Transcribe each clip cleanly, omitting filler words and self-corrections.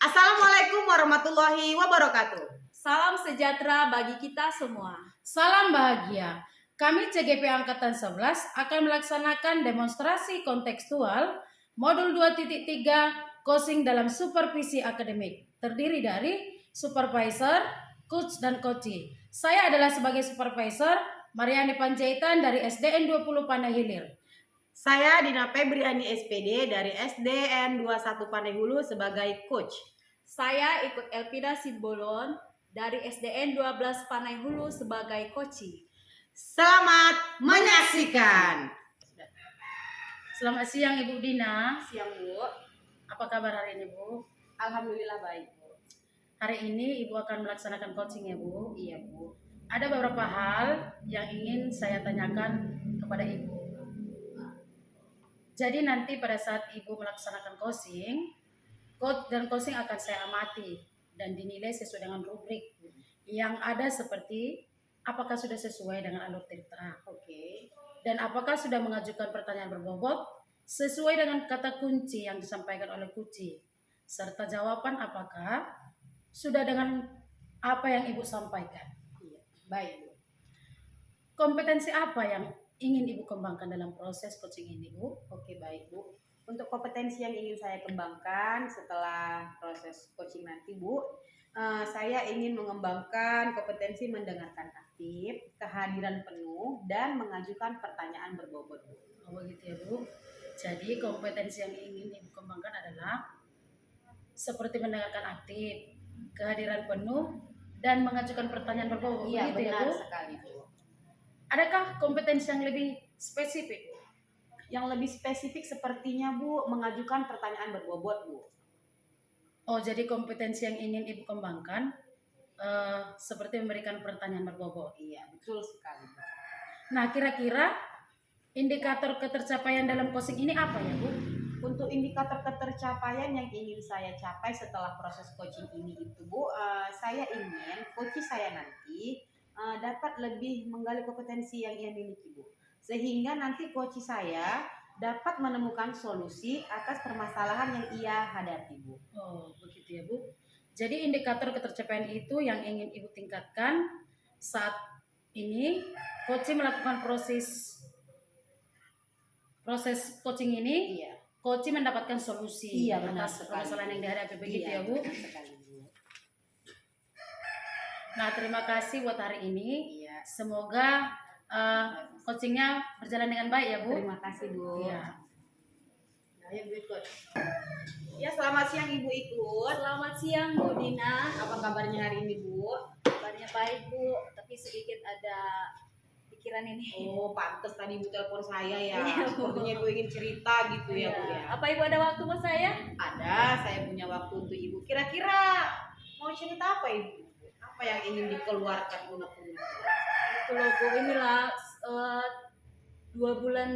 Assalamualaikum warahmatullahi wabarakatuh. Salam sejahtera bagi kita semua. Salam bahagia. Kami CGP Angkatan 11 akan melaksanakan demonstrasi kontekstual modul 2.3 coaching dalam supervisi akademik. Terdiri dari supervisor, coach, dan coachee. Saya adalah sebagai supervisor Mariani Panjaitan dari SDN 20 Pandai Hilir. Saya Dina Febriani SPD dari SDN 21 Pandai Hulu sebagai coach. Saya ikut Elpida Simbolon dari SDN 12 Panai Hulu sebagai coachee. Selamat menyaksikan. Selamat siang Ibu Dina. Siang Bu. Apa kabar hari ini Bu? Alhamdulillah baik Bu. Hari ini Ibu akan melaksanakan coaching ya Bu? Iya Bu. Ada beberapa hal yang ingin saya tanyakan kepada Ibu. Jadi nanti pada saat Ibu melaksanakan coaching, coach dan coaching akan saya amati dan dinilai sesuai dengan rubrik yang ada seperti apakah sudah sesuai dengan alur cerita, dan apakah sudah mengajukan pertanyaan berbobot sesuai dengan kata kunci yang disampaikan oleh coachee, serta jawaban apakah sudah dengan apa yang Ibu sampaikan. Iya, baik Bu. Kompetensi apa yang ingin Ibu kembangkan dalam proses coaching ini Bu? Oke, baik Bu. Untuk kompetensi yang ingin saya kembangkan setelah proses coaching nanti Bu, saya ingin mengembangkan kompetensi mendengarkan aktif, kehadiran penuh, dan mengajukan pertanyaan berbobot Bu. Oh begitu ya Bu. Jadi kompetensi yang ingin Ibu kembangkan adalah seperti mendengarkan aktif, kehadiran penuh, dan mengajukan pertanyaan berbobot. Iya, begitu benar ya Bu? sekali Bu. Adakah kompetensi yang lebih spesifik? Yang lebih spesifik sepertinya Bu, mengajukan pertanyaan berbobot Bu. Oh, jadi kompetensi yang ingin Ibu kembangkan seperti memberikan pertanyaan berbobot. Iya, betul sekali Bu. Nah, kira-kira indikator ketercapaian dalam coaching ini apa ya Bu? Untuk indikator ketercapaian yang ingin saya capai setelah proses coaching ini itu Bu, saya ingin coach saya nanti dapat lebih menggali kompetensi yang ia miliki Bu, sehingga nanti coach saya dapat menemukan solusi atas permasalahan yang ia hadapi Bu. Oh, begitu ya Bu. Jadi indikator ketercapaian itu yang ingin Ibu tingkatkan saat ini coaching melakukan proses coaching ini. Iya. Coaching mendapatkan solusi Benar atas sekali. permasalahan yang dihadapi begitu ya Bu. Benar sekali Bu. Nah, terima kasih buat hari ini. Iya. Semoga coachingnya berjalan dengan baik ya Bu. Terima kasih Bu. Iya. Ayo Bu ikut. Ya, selamat siang Ibu ikut. Selamat siang Bu Dina. Apa kabarnya hari ini Bu? Kabarnya baik Bu, tapi sedikit ada pikiran ini. Oh, pantes tadi Ibu telepon saya ya. Iya, Bu. Sepertinya Ibu ingin cerita gitu ya Bu ya. Apa Ibu ada waktu buat saya? Ada, saya punya waktu untuk Ibu. Kira-kira mau cerita apa Ibu? Apa yang ingin dikeluarkan unek-unek? Itu loh Bu, inilah 2 bulan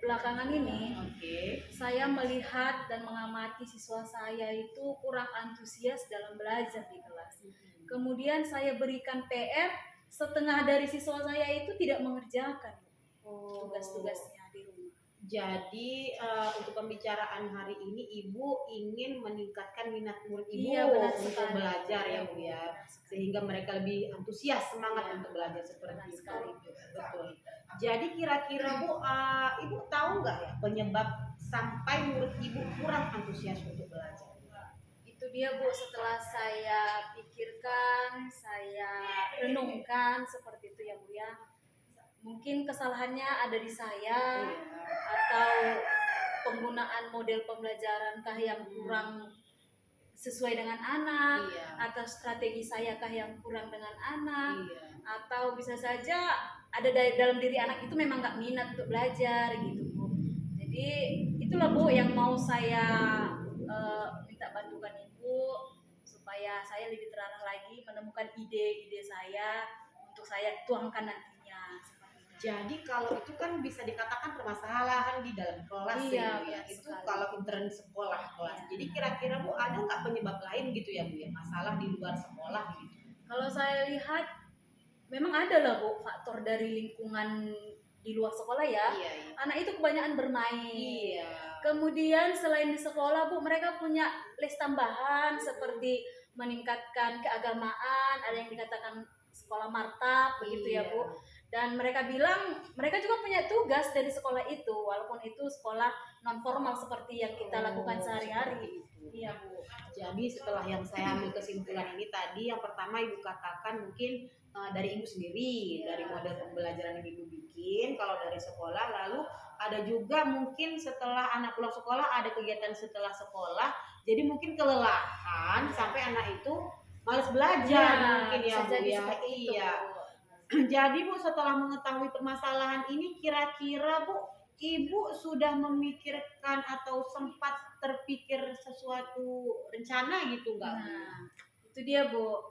belakangan ini Oke. saya melihat dan mengamati siswa saya itu kurang antusias dalam belajar di kelas. Kemudian saya berikan PR, setengah dari siswa saya itu tidak mengerjakan tugas-tugasnya di rumah. Jadi untuk pembicaraan hari ini Ibu ingin meningkatkan minat murid Ibu Iya, benar untuk sekali. belajar ya Bu ya, Benar sekali. sehingga mereka lebih antusias semangat Iya, untuk belajar seperti benar itu. sekali. Betul. Jadi kira-kira Bu, Ibu tahu nggak ya penyebab sampai murid Ibu kurang antusias untuk belajar? Itu dia Bu, setelah saya pikirkan, saya renungkan seperti itu ya Bu ya. Mungkin kesalahannya ada di saya atau penggunaan model pembelajaran kah yang kurang sesuai dengan anak, Iya. atau strategi saya kah yang kurang dengan anak, Iya. atau bisa saja ada dalam diri anak itu memang nggak minat untuk belajar gitu Bu. Jadi itulah Bu yang mau saya minta bantukan Ibu supaya saya lebih terarah lagi menemukan ide-ide saya untuk saya tuangkan nantinya. Jadi kalau itu kan bisa dikatakan permasalahan di dalam kelas Iya, ya Bu ya. benar Itu sekali. kalau intern sekolah kelas. Iya. Jadi kira-kira Bu ada nggak penyebab lain gitu ya Bu ya, masalah di luar sekolah gitu? Kalau saya lihat memang ada lah Bu faktor dari lingkungan di luar sekolah ya, Iya, iya. anak itu kebanyakan bermain. Iya. Kemudian selain di sekolah Bu, mereka punya les tambahan seperti meningkatkan keagamaan, ada yang dikatakan sekolah martab begitu ya Iya. Bu. Dan mereka bilang mereka juga punya tugas dari sekolah itu, walaupun itu sekolah non formal seperti yang kita lakukan sehari-hari. Seperti itu. Iya Bu. Jadi setelah yang saya ambil kesimpulan ini tadi, yang pertama Ibu katakan mungkin dari Ibu sendiri, Iya. dari model pembelajaran yang Ibu bikin, kalau dari sekolah, lalu ada juga mungkin setelah anak pulang sekolah ada kegiatan setelah sekolah, jadi mungkin kelelahan sampai anak itu males belajar mungkin ya bisa Bu jadi ya. seperti itu. Iya. Bu. Jadi Bu setelah mengetahui permasalahan ini kira-kira Bu Ibu sudah memikirkan atau sempat terpikir sesuatu rencana gitu nggak Bu? Nah, itu dia Bu.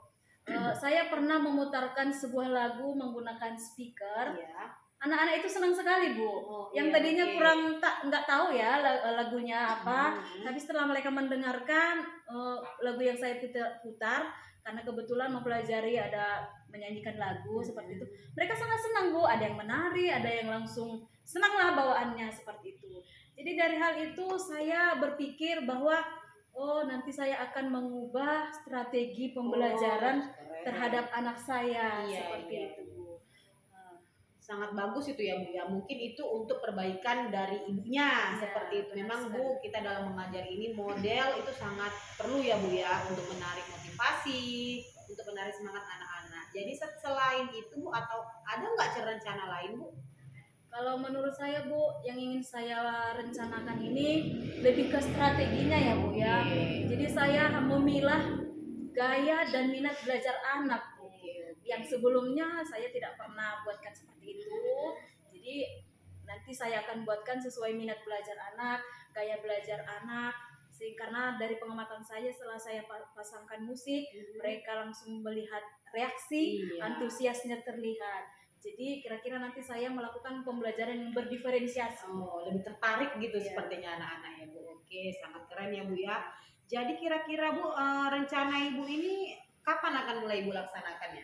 Saya pernah memutarkan sebuah lagu menggunakan speaker. Iya. Anak-anak itu senang sekali Bu. Oh, Yang iya, tadinya oke. kurang nggak tahu ya lagunya apa. Hmm. Tapi setelah mereka mendengarkan lagu yang saya putar, karena kebetulan mempelajari ada menyanyikan lagu seperti itu, mereka sangat senang Bu. Ada yang menari, ada yang langsung senanglah bawaannya seperti itu. Jadi dari hal itu saya berpikir bahwa nanti saya akan mengubah strategi pembelajaran Keren. terhadap anak saya Iya, seperti iya. itu Bu. Sangat bagus itu ya Bu ya. Mungkin itu untuk perbaikan dari ibunya Iya, seperti itu. Memang benar Bu, kita dalam mengajar ini model itu sangat perlu ya Bu ya untuk menarik motivasi, untuk menarik semangat anak-anak. Jadi selain itu Bu, atau ada nggak rencana lain Bu? Kalau menurut saya Bu, yang ingin saya rencanakan ini lebih ke strateginya ya Bu ya. Oke. Jadi saya memilah gaya dan minat belajar anak Bu. Yang sebelumnya saya tidak pernah buatkan seperti itu. Jadi nanti saya akan buatkan sesuai minat belajar anak, gaya belajar anak. Karena dari pengamatan saya setelah saya pasangkan musik, mereka langsung melihat reaksi, Iya. antusiasnya terlihat. Jadi kira-kira nanti saya melakukan pembelajaran yang berdiferensiasi. Oh, lebih tertarik gitu Iya. sepertinya anak-anak ya Bu. Oke, sangat keren ya Bu ya. Jadi kira-kira Bu, rencana Ibu ini kapan akan mulai Ibu laksanakannya?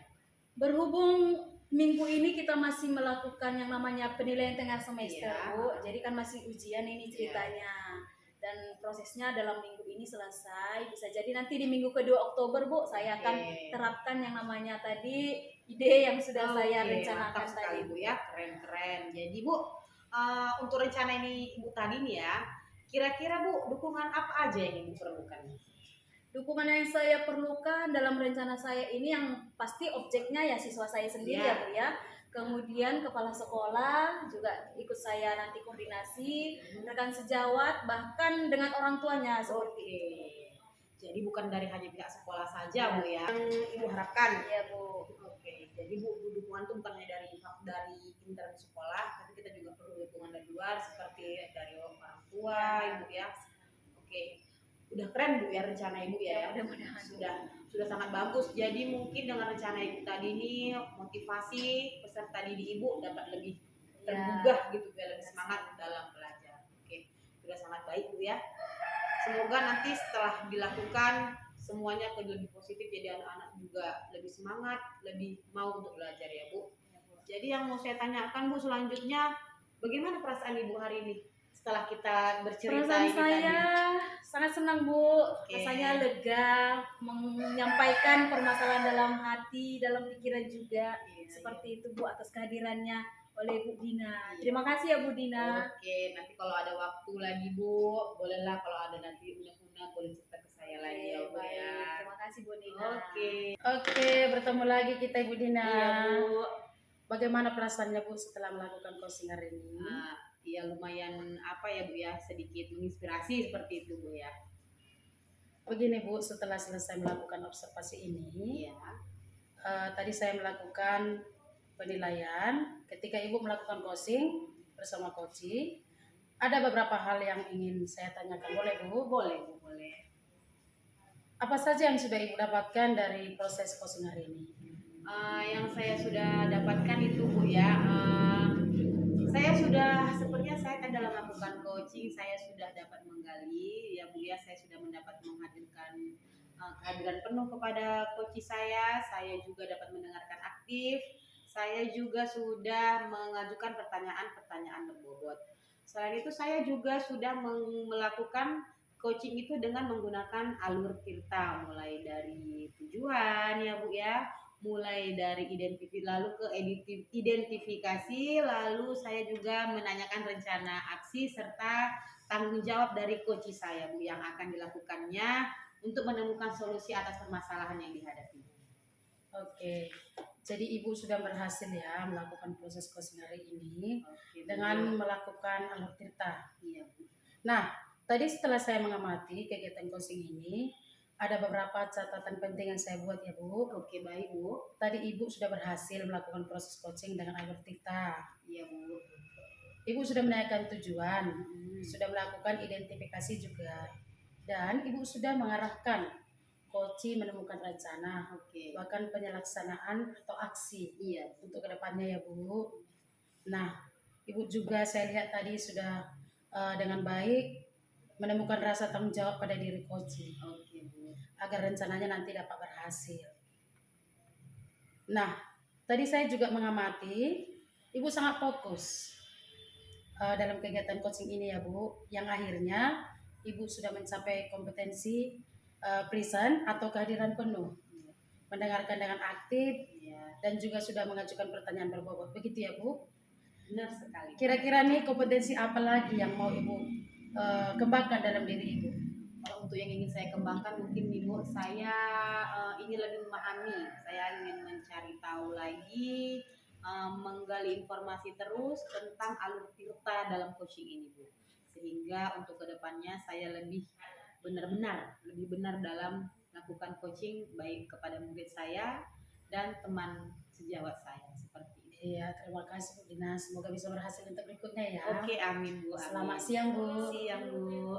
Berhubung minggu ini kita masih melakukan yang namanya penilaian tengah semester Iya. Bu, jadi kan masih ujian ini ceritanya. Dan prosesnya dalam minggu ini selesai. Bisa jadi nanti di minggu kedua Oktober Bu, saya akan Oke. terapkan yang namanya tadi ide yang sudah saya Oke, rencanakan mantap sekali tadi Bu ya, keren-keren. Jadi Bu, untuk rencana ini Ibu tadi nih ya, kira-kira Bu dukungan apa aja yang Ibu perlukan? Dukungan yang saya perlukan dalam rencana saya ini yang pasti objeknya ya siswa saya sendiri Iya. ya Bu ya. Kemudian kepala sekolah juga ikut saya nanti koordinasi, rekan sejawat, bahkan dengan orang tuanya seperti Oke. itu. Jadi bukan dari hanya pihak sekolah saja Bu ya, yang Ibu harapkan. Iya Bu. Oke, jadi Bu, dukungan itu bukan hanya dari intern sekolah, tapi kita juga perlu dukungan dari luar seperti dari orang tua, Ibu ya. Oke, udah keren Bu ya rencana Ibu ya. Mudah-mudahan. Sudah sangat bagus. Jadi mungkin dengan rencana Ibu tadi ini motivasi peserta didik Ibu dapat lebih tergugah gitu, biar lebih semangat dalam belajar. Oke, sudah sangat baik Bu ya. Semoga nanti setelah dilakukan semuanya lebih positif, jadi anak-anak juga lebih semangat, lebih mau untuk belajar ya Bu. Jadi yang mau saya tanyakan Bu selanjutnya, bagaimana perasaan Ibu hari ini setelah kita bercerita Perasaan ini saya tadi? sangat senang Bu, Oke. rasanya lega, menyampaikan permasalahan dalam hati, dalam pikiran juga. Iya, Seperti itu Bu, atas kehadirannya oleh Bu Dina. Iya. Terima kasih ya Bu Dina. Oke, nanti kalau ada waktu lagi Bu, bolehlah kalau ada nanti unek-unek boleh cerita ke saya lagi ya Bu Baik, ya. terima kasih Bu Dina. Oke, bertemu lagi kita Ibu Dina. Iya Bu. Bagaimana perasaannya Bu setelah melakukan coaching hari ini? Ya lumayan apa ya Bu ya, sedikit menginspirasi seperti itu Bu ya. Begini Bu, setelah selesai melakukan observasi ini, Iya. tadi saya melakukan penilaian. Ketika Ibu melakukan coaching bersama coach, ada beberapa hal yang ingin saya tanyakan. Boleh Bu? Boleh Bu, boleh. Apa saja yang sudah Ibu dapatkan dari proses coaching hari ini? Yang saya sudah dapatkan itu Bu ya, sepertinya saya kan dalam melakukan coaching saya sudah dapat menggali ya Bu ya, saya sudah mendapat menghadirkan kehadiran penuh kepada coach saya juga dapat mendengarkan aktif, Saya juga sudah mengajukan pertanyaan-pertanyaan berbobot. Selain itu saya juga sudah melakukan coaching itu dengan menggunakan alur Tirta, mulai dari tujuan ya Bu ya, mulai dari identifikasi, lalu saya juga menanyakan rencana aksi serta tanggung jawab dari coach saya Bu yang akan dilakukannya untuk menemukan solusi atas permasalahan yang dihadapi. Oke. Jadi Ibu sudah berhasil ya melakukan proses coaching hari ini Oke, Bu. dengan melakukan alur tirta. Iya Bu. Nah, tadi setelah saya mengamati kegiatan coaching ini, ada beberapa catatan penting yang saya buat ya Bu. Oke baik Bu. Tadi Ibu sudah berhasil melakukan proses coaching dengan alur tirta. Iya Bu. Ibu sudah menanyakan tujuan, Hmm. sudah melakukan identifikasi juga, dan Ibu sudah mengarahkan coaching menemukan rencana, Oke. bahkan penyelaksanaan atau aksi Iya. untuk kedepannya ya Bu. Nah, Ibu juga saya lihat tadi sudah dengan baik menemukan rasa tanggung jawab pada diri coaching Oke Bu. agar rencananya nanti dapat berhasil. Nah, tadi saya juga mengamati Ibu sangat fokus dalam kegiatan coaching ini ya Bu, yang akhirnya Ibu sudah mencapai kompetensi present atau kehadiran penuh, Iya. mendengarkan dengan aktif, Iya. dan juga sudah mengajukan pertanyaan berbobot. Begitu ya Bu? Benar sekali. Kira-kira nih kompetensi apa lagi yang mau Ibu kembangkan dalam diri Ibu? Kalau untuk yang ingin saya kembangkan mungkin Ibu, saya ingin lebih memahami, saya ingin mencari tahu lagi, menggali informasi terus tentang alur tirta dalam coaching ini Bu. Sehingga untuk kedepannya saya lebih lebih benar dalam melakukan coaching baik kepada murid saya dan teman sejawat saya seperti itu. Iya, terima kasih Bu Dina. Semoga bisa berhasil untuk berikutnya ya. Oke, amin Bu. Amin. Selamat siang Bu. Siang Bu.